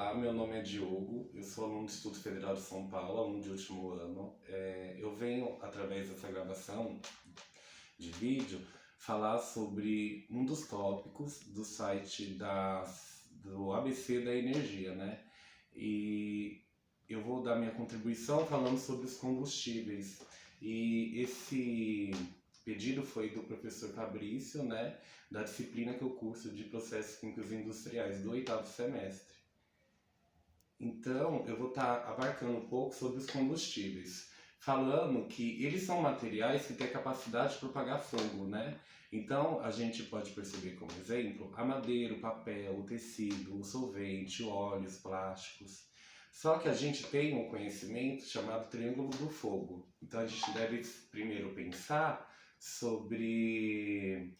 Olá, meu nome é Diogo, eu sou aluno do Instituto Federal de São Paulo, aluno de último ano. Eu venho, através dessa gravação de vídeo, falar sobre um dos tópicos do site do ABC da Energia, né? E eu vou dar minha contribuição falando sobre os combustíveis. E esse pedido foi do professor Fabrício, né? Da disciplina que eu curso de Processos Químicos Industriais, do 8º semestre. Então, eu vou estar abarcando um pouco sobre os combustíveis, falando que eles são materiais que têm a capacidade de propagar fogo, né? Então, a gente pode perceber como exemplo a madeira, o papel, o tecido, o solvente, óleos, plásticos. Só que a gente tem um conhecimento chamado triângulo do fogo. Então, a gente deve primeiro pensar sobre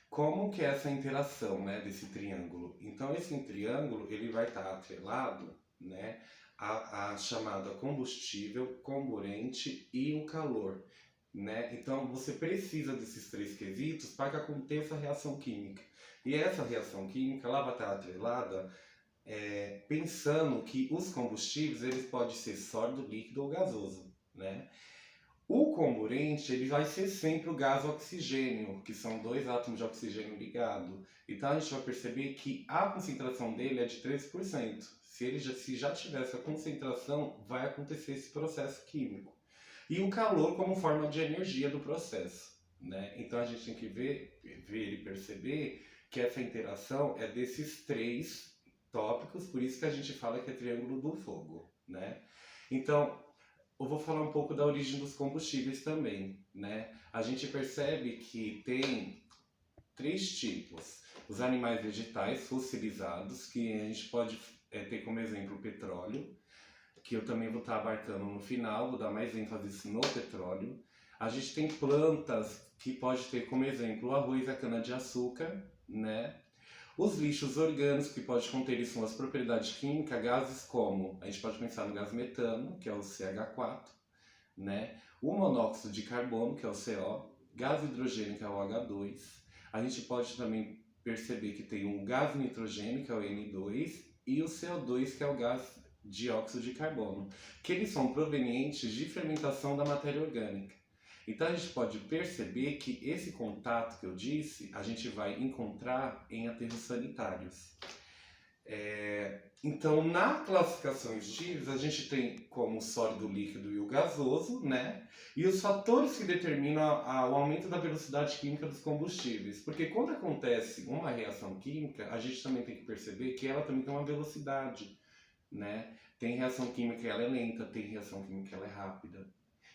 como que é essa interação, né, desse triângulo. Então esse triângulo ele vai estar atrelado, né, à chamada combustível, comburente e o calor, né? Então você precisa desses três quesitos para que aconteça a reação química. E essa reação química ela vai estar atrelada pensando que os combustíveis eles podem ser sólido, líquido ou gasoso, né? O comburente ele vai ser sempre o gás oxigênio, que são dois átomos de oxigênio ligados. Então a gente vai perceber que a concentração dele é de 13%. Se já tiver essa concentração, vai acontecer esse processo químico. E o calor como forma de energia do processo, né? Então a gente tem que ver e perceber que essa interação é desses três tópicos, por isso que a gente fala que é triângulo do fogo, né? Então, eu vou falar um pouco da origem dos combustíveis também, né? A gente percebe que tem três tipos. Os animais vegetais fossilizados, que a gente pode ter como exemplo o petróleo, que eu também vou estar abarcando no final, vou dar mais ênfase no petróleo. A gente tem plantas que pode ter como exemplo o arroz e a cana-de-açúcar, né? Os lixos orgânicos que podem conter suas propriedades químicas, gases como, a gente pode pensar no gás metano, que é o CH4, né? O monóxido de carbono, que é o CO, gás hidrogênio, que é o H2. A gente pode também perceber que tem um gás nitrogênio, que é o N2, e o CO2, que é o gás dióxido de carbono, que eles são provenientes de fermentação da matéria orgânica. Então a gente pode perceber que esse contato que eu disse, a gente vai encontrar em aterros sanitários. Então, na classificação Stiles, a gente tem como o sólido, o líquido e o gasoso, né? E os fatores que determinam o aumento da velocidade química dos combustíveis. Porque quando acontece uma reação química, a gente também tem que perceber que ela também tem uma velocidade, né? Tem reação química que ela é lenta, tem reação química que ela é rápida.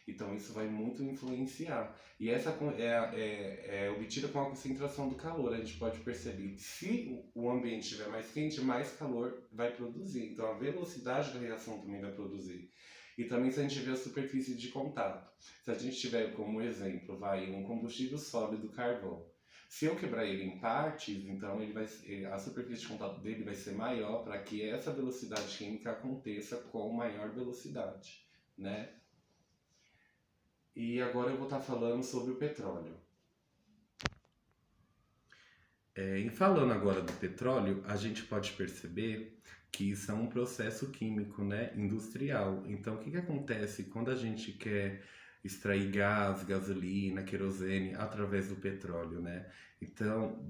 Então isso vai muito influenciar. E essa é obtida com a concentração do calor. A gente pode perceber que se o ambiente estiver mais quente, mais calor vai produzir. Então a velocidade da reação também vai produzir. E também se a gente tiver a superfície de contato. Se a gente tiver como exemplo, um combustível sólido carvão. Se eu quebrar ele em partes, então a superfície de contato dele vai ser maior para que essa velocidade química aconteça com maior velocidade, né? E agora eu vou estar falando sobre o petróleo. Em falando agora do petróleo, a gente pode perceber que isso é um processo químico, né, industrial. Então, o que acontece quando a gente quer extrair gás, gasolina, querosene através do petróleo, né? Então,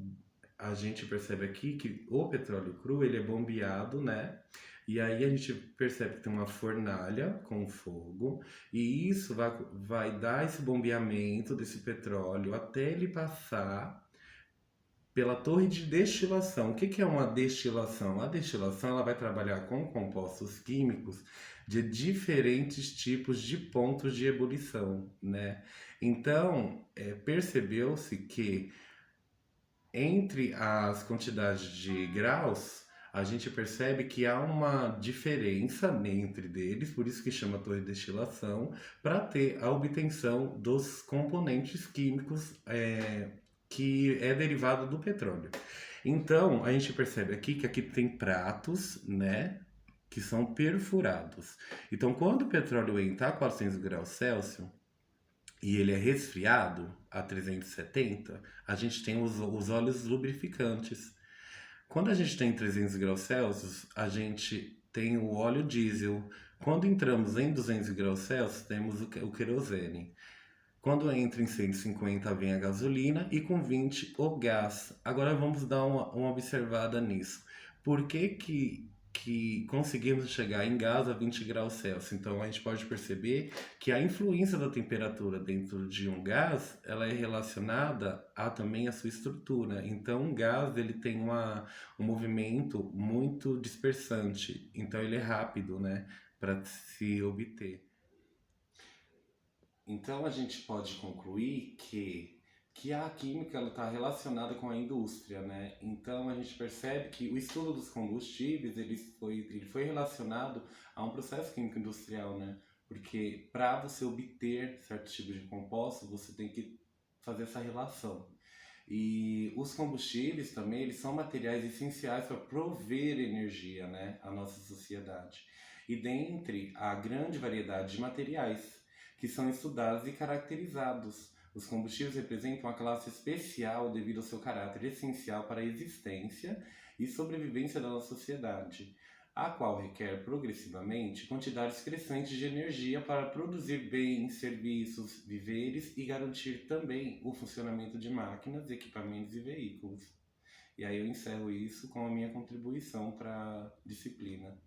a gente percebe aqui que o petróleo cru, ele é bombeado, né? E aí a gente percebe que tem uma fornalha com fogo, e isso vai dar esse bombeamento desse petróleo até ele passar pela torre de destilação. O que é uma destilação? A destilação ela vai trabalhar com compostos químicos de diferentes tipos de pontos de ebulição, né? Então, percebeu-se que entre as quantidades de graus, a gente percebe que há uma diferença entre deles, por isso que chama torre de destilação, para ter a obtenção dos componentes químicos que é derivado do petróleo. Então, a gente percebe aqui que aqui tem pratos, né, que são perfurados. Então, quando o petróleo entra a 400 graus Celsius e ele é resfriado a 370, a gente tem os óleos lubrificantes. Quando a gente tem 300 graus Celsius, a gente tem o óleo diesel. Quando entramos em 200 graus Celsius, temos o querosene. Quando entra em 150 vem a gasolina e com 20 o gás. Agora vamos dar uma observada nisso. Por que conseguimos chegar em gás a 20 graus Celsius? Então a gente pode perceber que a influência da temperatura dentro de um gás, ela é relacionada a também a sua estrutura. Então um gás ele tem um movimento muito dispersante, então ele é rápido, né, para se obter. Então a gente pode concluir que a química está relacionada com a indústria, né? Então a gente percebe que o estudo dos combustíveis ele foi relacionado a um processo químico industrial, né? Porque para você obter certos tipos de compostos, você tem que fazer essa relação. E os combustíveis também, eles são materiais essenciais para prover energia, né, à nossa sociedade. E dentre a grande variedade de materiais que são estudados e caracterizados, os combustíveis representam uma classe especial devido ao seu caráter essencial para a existência e sobrevivência da nossa sociedade, a qual requer progressivamente quantidades crescentes de energia para produzir bens, serviços, viveres e garantir também o funcionamento de máquinas, equipamentos e veículos. E aí eu encerro isso com a minha contribuição para a disciplina.